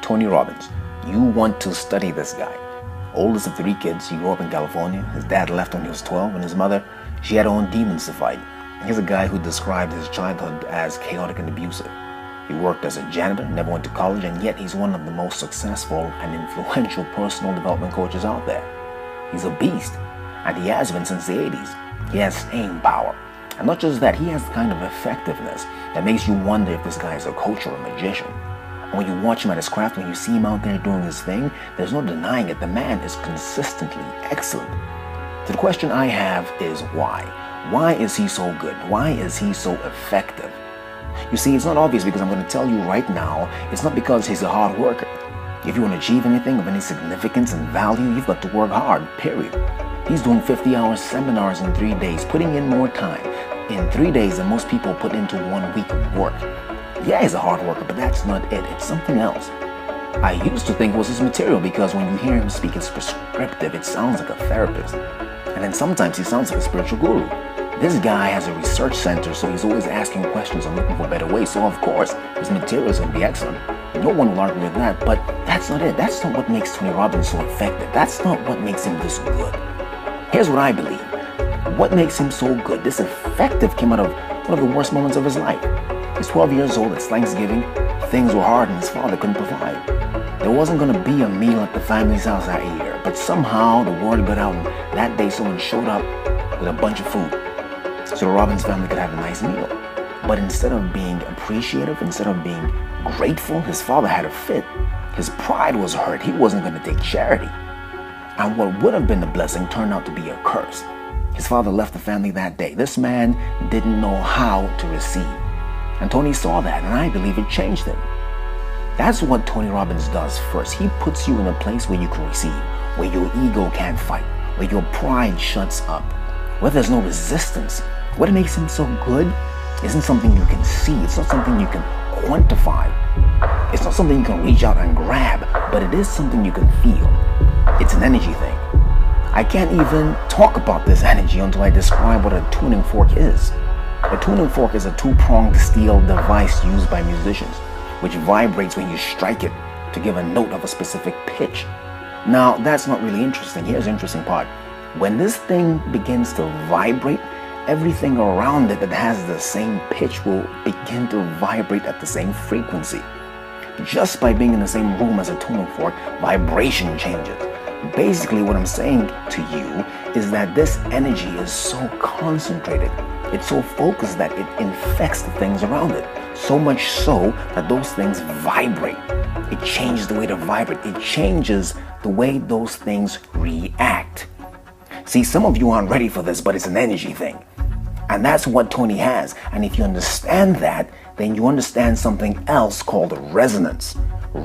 Tony Robbins. You want to study this guy. Oldest of 3 kids, he grew up in California. His dad left when he was 12, and his mother, she had her own demons to fight. He's a guy who described his childhood as chaotic and abusive. He worked as a janitor, never went to college, and yet he's one of the most successful and influential personal development coaches out there. He's a beast, and he has been since the 80s. He has staying power. And not just that, he has the kind of effectiveness that makes you wonder if this guy is a coach or a magician. And when you watch him at his craft, when you see him out there doing his thing, there's no denying it. The man is consistently excellent. So the question I have is why? Why is he so good? Why is he so effective? You see, it's not obvious because I'm going to tell you right now, it's not because he's a hard worker. If you want to achieve anything of any significance and value, you've got to work hard, period. He's doing 50-hour seminars in 3 days, putting in more time in 3 days than most people put into 1 week of work. Yeah, he's a hard worker, but that's not it. It's something else. I used to think it was his material because when you hear him speak, it's prescriptive. It sounds like a therapist. And then sometimes he sounds like a spiritual guru. This guy has a research center, so he's always asking questions and looking for better ways. So of course, his material is going to be excellent. No one will argue with that, but that's not it. That's not what makes Tony Robbins so effective. That's not what makes him this good. Here's what I believe. What makes him so good? This effective came out of one of the worst moments of his life. He's 12 years old, it's Thanksgiving. Things were hard and his father couldn't provide. There wasn't going to be a meal at the family's house that year, but somehow the word got out and that day someone showed up with a bunch of food so the Robbins family could have a nice meal. But instead of being appreciative, instead of being grateful, his father had a fit. His pride was hurt. He wasn't going to take charity. And what would have been a blessing turned out to be a curse. His father left the family that day. This man didn't know how to receive. And Tony saw that, and I believe it changed him. That's what Tony Robbins does first. He puts you in a place where you can receive, where your ego can't fight, where your pride shuts up, where there's no resistance. What makes him so good isn't something you can see. It's not something you can quantify. It's not something you can reach out and grab, but it is something you can feel. It's an energy thing. I can't even talk about this energy until I describe what a tuning fork is. A tuning fork is a 2-pronged steel device used by musicians, which vibrates when you strike it to give a note of a specific pitch. Now, that's not really interesting. Here's the interesting part. When this thing begins to vibrate, everything around it that has the same pitch will begin to vibrate at the same frequency. Just by being in the same room as a tuning fork, vibration changes. Basically, what I'm saying to you is that this energy is so concentrated. It's so focused that it infects the things around it. So much so that those things vibrate. It changes the way they vibrate. It changes the way those things react. See, some of you aren't ready for this, but it's an energy thing. And that's what Tony has. And if you understand that, then you understand something else called resonance.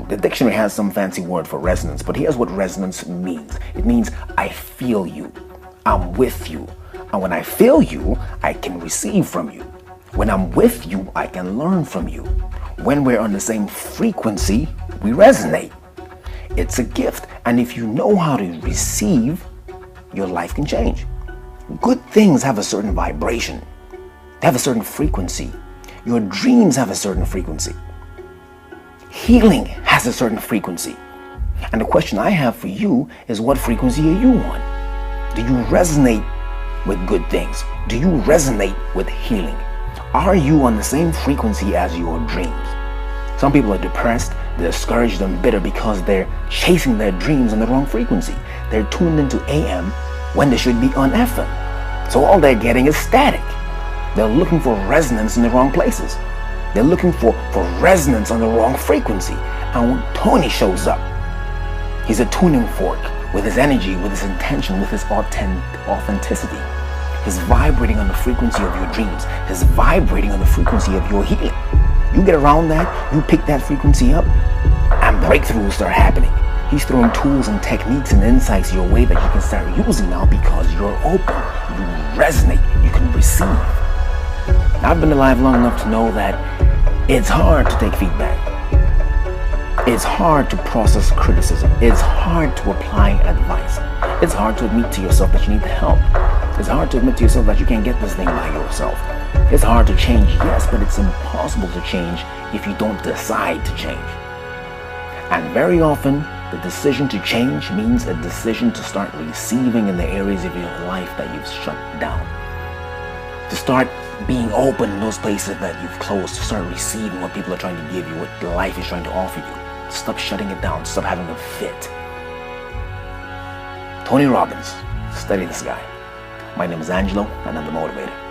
The dictionary has some fancy word for resonance, but here's what resonance means. It means I feel you. I'm with you. And when I feel you, I can receive from you. When I'm with you, I can learn from you. When we're on the same frequency, we resonate. It's a gift. And if you know how to receive, your life can change. Good things have a certain vibration. They have a certain frequency. Your dreams have a certain frequency. Healing has a certain frequency. And the question I have for you is, what frequency are you on? Do you resonate with good things? Do you resonate with healing? Are you on the same frequency as your dreams? Some people are depressed, discouraged, and bitter because they're chasing their dreams on the wrong frequency. They're tuned into AM when they should be on FM. So all they're getting is static. They're looking for resonance in the wrong places. They're looking for resonance on the wrong frequency. And when Tony shows up, he's a tuning fork with his energy, with his intention, with his authenticity. He's vibrating on the frequency of your dreams. He's vibrating on the frequency of your healing. You get around that, you pick that frequency up, and breakthroughs start happening. He's throwing tools and techniques and insights your way that you can start using now because you're open, you resonate, you can receive. I've been alive long enough to know that it's hard to take feedback. It's hard to process criticism. It's hard to apply advice. It's hard to admit to yourself that you need help. It's hard to admit to yourself that you can't get this thing by yourself. It's hard to change, yes, but it's impossible to change if you don't decide to change. And very often, the decision to change means a decision to start receiving in the areas of your life that you've shut down. To start being open in those places that you've closed, to start receiving what people are trying to give you, what life is trying to offer you. Stop shutting it down, stop having a fit. Tony Robbins, study this guy. My name is Angelo, and I'm the motivator.